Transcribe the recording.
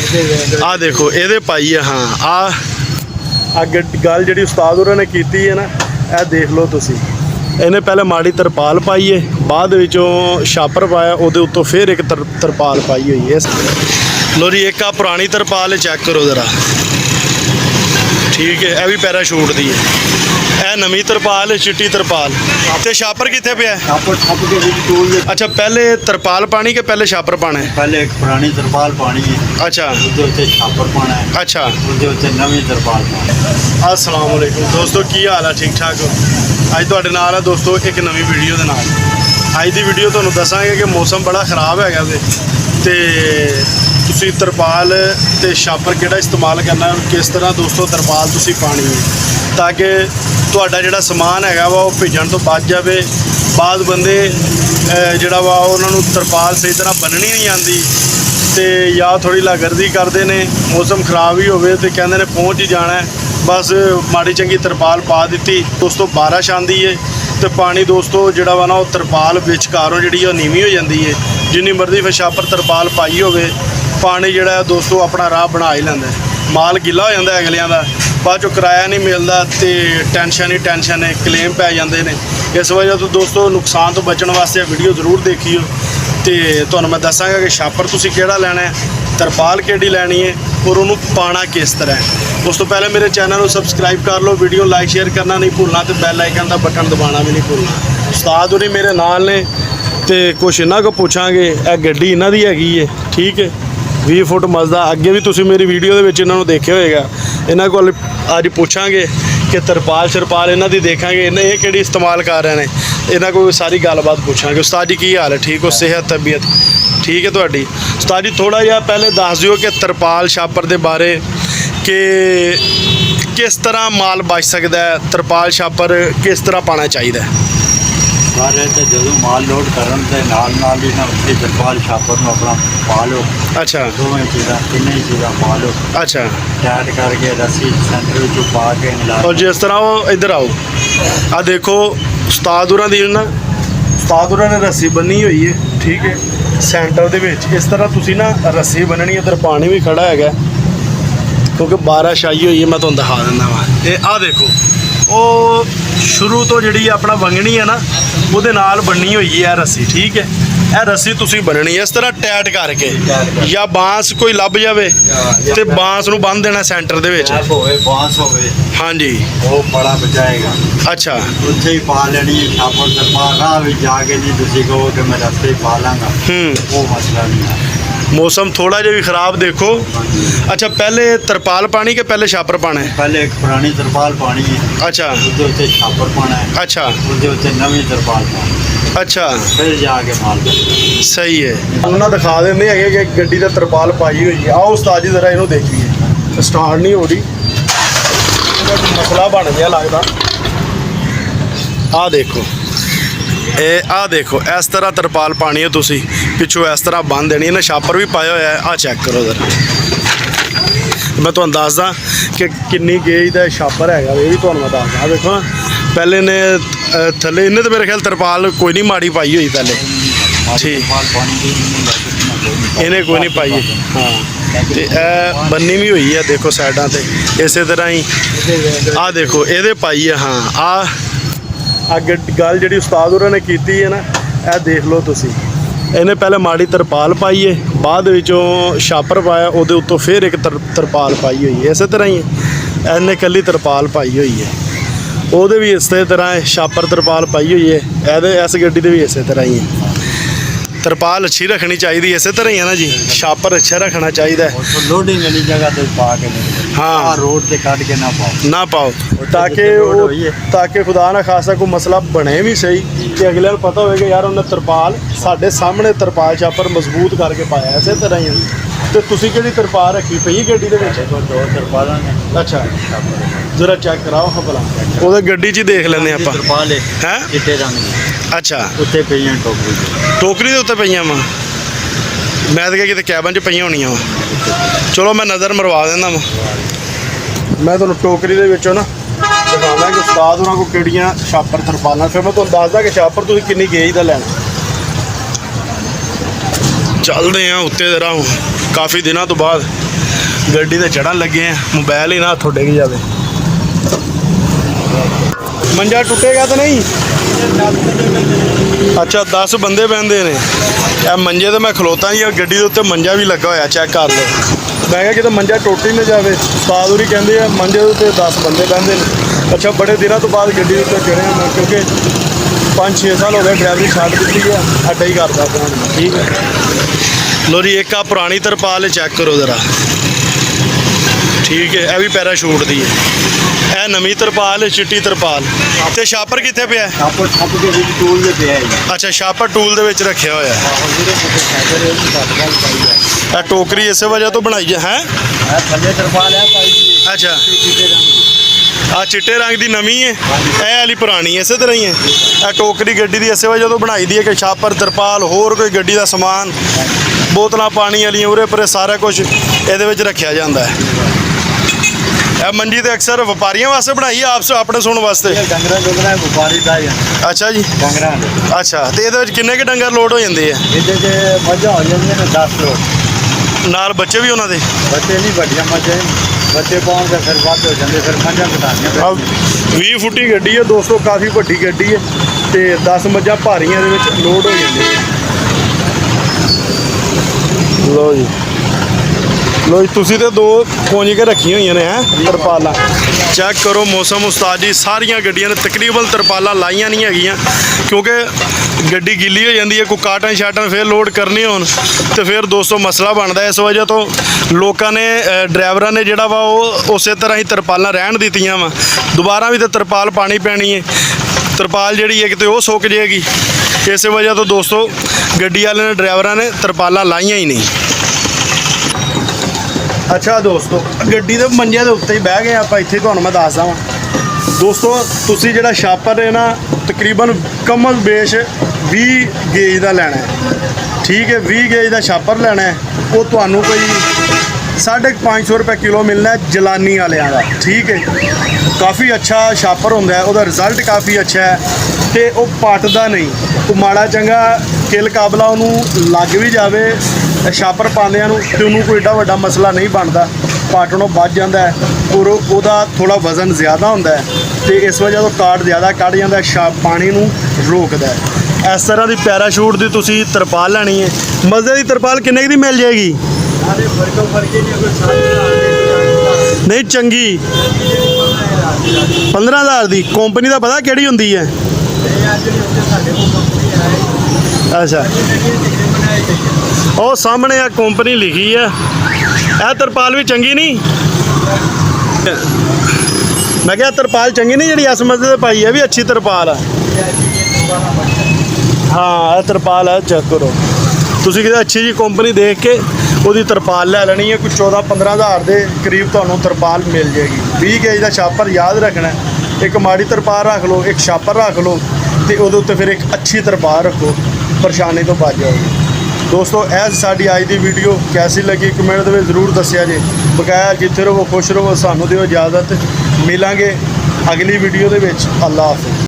आ देखो ये पाई है। हाँ आ गल जी उस्ताद होरां ने की है ना, यह देख लो तुसी। इन्हें पहले माड़ी तरपाल पाई है, बाद विचों छापर पाया, उहदे उत्तों फिर एक तरपाल पाई हुई है। लो जी एक आ पुरानी तरपाल चेक करो ज़रा, ठीक है। यह भी पैराशूट दी है। यह नवी तरपाल है, चिट्टी तरपाल। तो छापर कितने पे है? अच्छा पहले तरपाल पानी के पहले छापर पाना है? पहले एक पुरानी तरपाल पानी है, अच्छा छापर पाना है, अच्छा नवी तरपाल पाना। अस्सलाम वालेकुम दोस्तों, की हाल है? ठीक ठाक हो? अज तुहाडे नाल है दोस्तों एक नवी वीडियो दे नाल। अज दी वीडियो तुहानूं दसांगे कि मौसम बड़ा खराब हैगा ते तुसी तरपाल ते छापर किहड़ा इस्तेमाल करना है, किस तरह दोस्तों तरपाल तुसी पानी है, ताकि तुहाडा जिहड़ा समान हैगा वा वो भिजण तो बच जाए। बाद बंदे जिहड़ा वा उन्हां नूं तरपाल सही तरह बन्ननी नहीं आती ते या थोड़ी लागर्दी करते हैं, मौसम खराब ही होवे ते कहंदे ने पहुँच ही जाना है, बस माड़ी चंगी तरपाल पा दी दोस्तों, बारिश आती है तो पानी दोस्तों जिहड़ा वा ना वो तरपाल विचकारों जिहड़ी वो नीवीं हो जाती है। जिन्नी मर्जी फिर छापर तरपाल पाई होवे, पानी जिहड़ा है दोस्तों अपना राह बना ही लैंदा है। माल गिला हो जाता है अगलियां दा, बाद चों किराया नहीं मिलता तो टेंशन ही टेंशन है, क्लेम पै जाते हैं। इस वजह तो दोस्तों नुकसान तो बचने वास्ते वीडियो जरूर देखियो तो तुहानूं मैं दसांगा कि छापर तुसीं किहड़ा लैना है, तरपाल किहड़ी लैनी है और उन्होंने पाना किस तरह है। उस तो पहले मेरे चैनल को सबसक्राइब कर लो, वीडियो लाइक शेयर करना नहीं भूलना तो बैल आइकन का बटन दबाना भी नहीं भूलना। उस्ताद होरी मेरे नाल ने तो कुछ इन्हां को पूछांगे। यह गड्डी इन्हां दी हैगी है, ठीक है, 20 फुट मजदा। अगे भी तुसीं मेरी वीडियो दे विच इन्हां नूं देखिया होएगा। इन्हां कोल अज पूछांगे कि तरपाल शरपाल इन्हां दी देखांगे, इन्हें ये किहड़ी इस्तेमाल कर रहे हैं, इन्हां कोल सारी गलबात पूछांगे। उस्ताद जी की हाल है? ठीक हो? सेहत तबीयत ठीक है तुहाडी? उस्ताद जी थोड़ा जिहा पहले दस दिओ कि तरपाल छापर दे बारे कि किस तरह माल बच सकता है, तरपाल छापर किस तरह पाना चाहिए? सारे तो जो माल लोड करन ते नाल ही ना उसकी तरपाल छापर में अपना पा लो। अच्छा दोवें चीज़ां तीनों चीज़ां पा लो। अच्छा टाइट करके रस्सी सेंटर में पा के मिला। और जिस तरह वो इधर आओ, आ देखो उस्ताद होरां दी ना, उस्ताद होरां ने रस्सी बन्नी हुई है, ठीक है, सेंटर दे विच। इस तरह तुसी ना रस्सी बन्ननी, इधर पानी भी खड़ा है क्योंकि बारिश आई हुई है। मैं तुहानूं दिखा दिंदा वां, ये आ देखो वो शुरू तो जी अपना वंगनी है ना वो नाल बनी हुई है रस्सी, ठीक है। यह रस्सी तुसी बननी इस तरह टाइट करके, या बांस कोई लभ जाए तो बांस नूं बन देना सेंटर दे विच। हाँ जी वो बड़ा बचाएगा। अच्छा उत्थे ही पा लेनी छापर तरपाल, राह भी जाके नहीं तुसी कहो कि मैं रस्ते ही पा लांगा, वो मसला नहीं है। मौसम थोड़ा जिहा भी खराब देखो। अच्छा पहले तरपाल पानी के पहले छापर पाना है? पहले एक पुरानी तरपाल पानी है, अच्छा उसके उत्ते छापर पाना है, अच्छा उसके उत्ते नवी तरपाल पाना, अच्छा फिर जाके माल सही है। उन्होंने दिखा देंगे है कि गड्डी का तरपाल पाई हुई है। आओ उस्ताद जी जरा इन्हों देखिए, स्टार्ट नहीं हो रही, मसला बन गया लगता। आ देखो आ देखो इस तरह तरपाल पानी है, तुसी पिछों इस तरह बन देनी। इन्हें छापर भी पाया हुआ है, आ चेक करो जरा। मैं तुहानूं दसदा कि किन्नी गेज का छापर है, ये भी तुहानूं मैं दसदा। देखो ना पहले ने थले इन्हें तो मेरे ख्याल तरपाल कोई नहीं माड़ी पाई हुई पहले, ठीक, इन्हें कोई नहीं पाई। हाँ तो बन्नी भी हुई है देखो साइडा ते, इस तरह ही आ देखो ये पाई है। हाँ आ गल जी उस्ताद होरां ने की है ना, यह देख लो तुसी। इन्हें पहले माड़ी तरपाल पाई है, बाद विचों छापर पाया, उहदे उत्तों फिर एक तरपाल पाई हुई है। इस तरह ही इन्हें कल्ली तरपाल पाई हुई है, उहदे भी इस तरह छापर तरपाल पाई हुई है। ये इस गड्डी दे भी इस तरह ही है। तरपाल अच्छी रखनी चाहिए, इस तरह ही है ना जी, छापर अच्छा रखना चाहिए। लोडिंग वाली जगह तो पा के हाँ रोड से काट के ना पाओ ताकि खुदा ना खासा कोई मसला बने भी सही कि अगले पता होगा यार उन्हें तरपाल साढ़े सामने तरपाल छापर मजबूत करके पाया। इस तरह ही तो तुसी किहड़ी तरपाल रखी पई गड्डी दे विच? दो तरपाल ने। अच्छा जरा चेक कराओ हाँ भला, वो गड्डी 'च ही देख लेने आपां। तरपाल है चिट्टे रंग दी, अच्छा उत्ते पईयां टोकरी दे उत्ते पईयां वा, मैं तो क्या किते कैबन 'च पईयां होणियां वा। चलो मैं नज़र मरवा देना वा। मैं तुहानूं टोकरी दे विचों ना दिखाना कि उस्ताद होरां कोल किहड़ियां छापर तरपालां, फिर मैं तुहानूं दसदा कि छापर तुसीं किन्नी गेज दा लैना। चलदे आ उत्ते जरा ਕਾਫੀ ਦਿਨਾਂ ਤੋਂ ਬਾਅਦ ਗੱਡੀ ਤੇ ਚੜਨ ਲੱਗੇ ਆ, ਮੋਬਾਈਲ ਹੀ ਨਾ ਹੱਥੋਂ ਡਿੱਗ ਜਾਵੇ। ਮੰਜਾ ਟੁੱਟੇਗਾ ਤਾਂ ਨਹੀਂ? ਅੱਛਾ 10 ਬੰਦੇ ਬਹਿੰਦੇ ਨੇ ਇਹ ਮੰਜੇ ਤੇ। ਮੈਂ ਖਲੋਤਾ ਜੀ, ਗੱਡੀ ਦੇ ਉੱਤੇ ਮੰਜਾ ਵੀ ਲੱਗਾ ਹੋਇਆ, ਚੈੱਕ ਕਰ ਲਓ। ਮੈਂ ਕਿਹਾ ਕਿਤੇ ਮੰਜਾ ਟੁੱਟ ਹੀ ਨਾ ਜਾਵੇ। ਉਸਤਾਦ ਹੋਰੀ ਕਹਿੰਦੇ ਆ ਮੰਜੇ ਦੇ ਉੱਤੇ 10 ਬੰਦੇ ਬਹਿੰਦੇ ਨੇ। ਅੱਛਾ ਬੜੇ ਦਿਨਾਂ ਤੋਂ ਬਾਅਦ ਗੱਡੀ ਦੇ ਉੱਤੇ ਚੜ੍ਹਿਆ ਮੈਂ, ਕਿਉਂਕਿ 5-6 ਸਾਲ ਹੋ ਗਏ ਡਰਾਈਵਰੀ ਛੱਡ ਦਿੱਤੀ ਹੈ, ਅੱਡਾ ਹੀ ਕਰਦਾ ਆਪਣਾ। ਠੀਕ ਹੈ, ਲੋ ਜੀ ਇੱਕ ਆ ਪੁਰਾਣੀ ਤਰਪਾਲ ਚੈੱਕ ਕਰੋ ਜ਼ਰਾ। ਠੀਕ ਹੈ, ਇਹ ਵੀ ਪੈਰਾਸ਼ੂਟ ਦੀ ਹੈ। ਇਹ ਨਵੀਂ ਤਰਪਾਲ ਹੈ, ਚਿੱਟੀ ਤਰਪਾਲ। ਤੇ ਛਾਪਰ ਕਿੱਥੇ ਪਿਆ ਹੈ? ਛਾਪਰ ਛੱਪ ਦੇ ਵਿੱਚ ਟੂਲ ਦੇ ਪਿਆ ਹੈ ਜੀ। ਅੱਛਾ ਛਾਪਰ ਟੂਲ ਦੇ ਵਿੱਚ ਰੱਖਿਆ ਹੋਇਆ ਹੈ। ਆਹੋ ਜਿਹੜੇ ਮੋਟਰਸਾਈਕਲ ਹੈ ਉਹਨੂੰ ਘੱਟ ਗੱਲ ਪਾਈ ਹੈ। ਇਹ ਟੋਕਰੀ ਇਸੇ ਵਜ੍ਹਾ ਤੋਂ ਬਣਾਈ ਹੈ। ਇਹ ਥੱਲੇ ਤਰਪਾਲ ਹੈ ਭਾਈ ਜੀ। ਅੱਛਾ ਚਿੱਟੇ ਰੰਗ ਦੀ। ਆ ਚਿੱਟੇ ਰੰਗ ਦੀ ਨਵੀਂ ਹੈ, ਇਹ ਵਾਲੀ ਪੁਰਾਣੀ ਹੈ, ਇਸੇ ਤਰ੍ਹਾਂ ਹੀ ਹੈ। ਇਹ ਟੋਕਰੀ ਗੱਡੀ ਦੀ ਇਸੇ ਵਜ੍ਹਾ ਤੋਂ ਬਣਾਈ ਦੀ ਹੈ ਕਿ ਛਾਪਰ ਤਰਪਾਲ ਹੋਰ ਕੋਈ ਗੱਡੀ ਦਾ ਸਮਾਨ, ਬੋਤਲਾਂ ਪਾਣੀ ਵਾਲੀਆਂ ਉਰੇ ਪਰੇ ਸਾਰਾ ਕੁਝ ਇਹਦੇ ਵਿੱਚ ਰੱਖਿਆ ਜਾਂਦਾ ਹੈ। ਇਹ ਮੰਜੀ ਤੇ ਅਕਸਰ ਵਪਾਰੀਆਂ ਵਾਸਤੇ ਬਣਾਈ, ਆਪਸ ਆਪਣੇ ਸੁਣ ਵਾਸਤੇ। ਇਹ ਡੰਗਰਾਂ ਡੁੰਗਰਾਂ ਵਪਾਰੀ ਦਾ ਹੈ। ਅੱਛਾ ਜੀ, ਡੰਗਰਾਂ ਦੇ ਅੱਛਾ। ਤੇ ਇਹਦੇ ਵਿੱਚ ਕਿੰਨੇ ਕੁ ਡੰਗਰ ਲੋਡ ਹੋ ਜਾਂਦੇ ਆ? ਇਹਦੇ 'ਚ ਮੱਝਾਂ ਹੋ ਜਾਂਦੀਆਂ ਨੇ 10 ਲੋਕ। ਨਾਲ ਬੱਚੇ ਵੀ ਉਹਨਾਂ ਦੇ? ਬੱਚੇ ਨਹੀਂ, ਵੱਡੀਆਂ ਮੱਝਾਂ ਬੱਚੇ ਪਾਉਣ ਦੇ ਫਿਰ ਵੱਧ ਹੋ ਜਾਂਦੇ, ਫਿਰ ਮੱਝਾਂ ਘਟਾਉਣੀਆਂ ਆਹ ਪੈਂਦੀਆਂ। 20 ਫੁੱਟੀ ਗੱਡੀ ਹੈ ਦੋਸਤੋ, ਕਾਫੀ ਵੱਡੀ ਗੱਡੀ ਹੈ ਤੇ 10 ਮੱਝਾਂ ਭਾਰੀਆਂ ਦੇ ਵਿੱਚ ਲੋਡ ਹੋ ਜਾਂਦੀਆਂ। ਲੋ ਜੀ, ਲੋ ਜੀ ਤੁਸੀਂ ਤੇ 2 ਪਹੁੰਚ ਕੇ ਰੱਖੀਆਂ ਹੋਈਆਂ ਨੇ ਹੈ ਤਰਪਾਲਾਂ। ਚੈੱਕ ਕਰੋ ਮੌਸਮ ਉਸਤਾਦ ਜੀ, ਸਾਰੀਆਂ ਗੱਡੀਆਂ ਨੇ ਤਕਰੀਬਨ ਤਰਪਾਲਾਂ ਲਾਈਆਂ ਨਹੀਂ ਹੈਗੀਆਂ, ਕਿਉਂਕਿ ਗੱਡੀ ਗਿੱਲੀ ਹੋ ਜਾਂਦੀ ਹੈ। ਕੋਈ ਕਾਟਨ ਸ਼ਾਟਨ ਫਿਰ ਲੋਡ ਕਰਨੀ ਹੋਣ ਤੇ ਫਿਰ ਦੋਸਤੋ ਮਸਲਾ ਬਣਦਾ। ਇਸ ਵਜ੍ਹਾ ਤੋਂ ਲੋਕਾਂ ਨੇ ਡਰਾਈਵਰਾਂ ਨੇ ਜਿਹੜਾ ਵਾ ਉਹ ਉਸੇ ਤਰ੍ਹਾਂ ਹੀ ਤਰਪਾਲਾਂ ਰਹਿਣ ਦਿੱਤੀਆਂ ਵਾ। ਦੁਬਾਰਾ ਵੀ ਤੇ ਤਰਪਾਲ ਪਾਣੀ ਪੈਣੀ ਹੈ, ਤਰਪਾਲ ਜਿਹੜੀ ਹੈ ਕਿਤੇ ਉਹ ਸੁੱਕ ਜਾਏਗੀ। ਇਸੇ ਵਜ੍ਹਾ ਤੋਂ ਦੋਸਤੋ ਗੱਡੀ ਵਾਲਿਆਂ ਨੇ ਡਰਾਈਵਰਾਂ ਨੇ ਤਰਪਾਲਾਂ ਲਾਈਆਂ ਹੀ ਨਹੀਂ। ਅੱਛਾ ਦੋਸਤੋ ਗੱਡੀ ਦੇ ਮੰਜੇ ਦੇ ਉੱਤੇ ਹੀ ਬਹਿ ਗਏ ਆਪਾਂ, ਇੱਥੇ ਤੁਹਾਨੂੰ ਮੈਂ ਦੱਸਦਾ ਵਾਂ ਦੋਸਤੋ। ਤੁਸੀਂ ਜਿਹੜਾ ਛਾਪਰ ਹੈ ਨਾ ਤਕਰੀਬਨ ਕਮਲ ਬੇਸ਼ 20 ਗੇਜ ਦਾ ਲੈਣਾ ਹੈ। ਠੀਕ ਹੈ, 20 ਗੇਜ ਦਾ ਛਾਪਰ ਲੈਣਾ ਹੈ। ਉਹ ਤੁਹਾਨੂੰ ਕੋਈ 550 ਰੁਪਏ ਕਿਲੋ ਮਿਲਣਾ ਹੈ ਜਲਾਨੀ ਵਾਲਿਆਂ ਦਾ। ਠੀਕ ਹੈ, ਕਾਫੀ ਅੱਛਾ ਛਾਪਰ ਹੁੰਦਾ ਹੈ, ਉਹਦਾ ਰਿਜ਼ਲਟ ਕਾਫੀ ਅੱਛਾ ਹੈ ਤੇ ਉਹ ਪੱਟਦਾ ਨਹੀਂ। ਉਹ ਮਾੜਾ ਚੰਗਾ ਕਿਲ ਕਾਬਲਾ ਉਹਨੂੰ ਲੱਗ ਵੀ ਜਾਵੇ ਛਾਪਰ ਪਾਉਂਦਿਆਂ ਨੂੰ ਤੇ ਉਹਨੂੰ ਕੋਈ ਏਡਾ ਵੱਡਾ ਮਸਲਾ ਨਹੀਂ ਬਣਦਾ, ਪਾਟਣੋਂ ਬਚ ਜਾਂਦਾ ਹੈ। ਔਰ ਉਹਦਾ ਥੋੜਾ ਵਜ਼ਨ ਜ਼ਿਆਦਾ ਹੁੰਦਾ ਹੈ ਤੇ ਇਸ ਵਜ੍ਹਾ ਤੋਂ ਕਾਟ ਜ਼ਿਆਦਾ ਕੱਢ ਜਾਂਦਾ, ਪਾਣੀ ਨੂੰ ਰੋਕਦਾ ਹੈ। ਇਸ ਤਰ੍ਹਾਂ ਦੀ ਪੈਰਾਸ਼ੂਟ ਦੀ ਤੁਸੀਂ ਤਰਪਾਲ ਲੈਣੀ ਹੈ। ਮਜ਼ੇ ਦੀ ਤਰਪਾਲ ਕਿੰਨੇ ਦੀ ਮਿਲ ਜਾਏਗੀ? ਸਾਰੇ ਫਰਕੋ ਫਰਕੇ ਨਹੀਂ, ਕੋਈ ਸਾਰੇ ਨਹੀਂ ਚੰਗੀ 15,000 ਦੀ ਕੰਪਨੀ ਦਾ ਪਤਾ ਕਿਹੜੀ ਹੁੰਦੀ ਹੈ? ਇਹ ਅੱਜ ਵੀ ਉੱਤੇ ਸਾਡੇ ਕੋਲ ਕੰਪਨੀ ਹੈ। ਅੱਛਾ ਉਹ ਸਾਹਮਣੇ ਆ ਕੰਪਨੀ ਲਿਖੀ ਹੈ। ਇਹ ਤਰਪਾਲ ਵੀ ਚੰਗੀ ਨਹੀਂ? ਮੈਂ ਕਿਹਾ ਤਰਪਾਲ ਚੰਗੀ ਨਹੀਂ ਜਿਹੜੀ ਇਸ ਮਸਲੇ ਤੇ ਪਾਈ ਹੈ, ਵੀ ਅੱਛੀ ਤਰਪਾਲ ਆ। ਹਾਂ ਇਹ ਤਰਪਾਲ ਹੈ, ਚੈੱਕ ਕਰੋ ਤੁਸੀਂ ਕਿਤੇ ਅੱਛੀ ਜੀ ਕੰਪਨੀ ਦੇਖ ਕੇ ਉਹਦੀ ਤਰਪਾਲ ਲੈ ਲੈਣੀ ਹੈ। ਕੋਈ 14-15,000 ਦੇ ਕਰੀਬ ਤੁਹਾਨੂੰ ਤਰਪਾਲ ਮਿਲ ਜਾਏਗੀ। 20 ਗੇਜ ਦਾ ਛਾਪਰ ਯਾਦ ਰੱਖਣਾ, ਇੱਕ ਮਾੜੀ ਤਰਪਾਲ ਰੱਖ ਲਓ, ਇੱਕ ਛਾਪਰ ਰੱਖ ਲਓ ਤੇ ਉਹਦੇ ਉੱਤੇ ਫਿਰ ਇੱਕ ਅੱਛੀ ਤਰਪਾਲ ਰੱਖੋ, ਪਰੇਸ਼ਾਨੀ ਤੋਂ ਬਚ ਜਾਓਗੇ। ਦੋਸਤੋ ਇਹ ਸਾਡੀ ਅੱਜ ਦੀ ਵੀਡੀਓ ਕੈਸੀ ਲੱਗੀ ਕਮੈਂਟ ਦੇ ਵਿੱਚ ਜ਼ਰੂਰ ਦੱਸਿਆ ਜੇ। ਬਕਾਇਆ ਜਿੱਥੇ ਰਹੋ ਖੁਸ਼ ਰਹੋ, ਸਾਨੂੰ ਦਿਓ ਇਜਾਜ਼ਤ, ਮਿਲਾਂਗੇ ਅਗਲੀ ਵੀਡੀਓ ਦੇ ਵਿੱਚ। ਅੱਲਾ ਹਾਫਿਜ਼।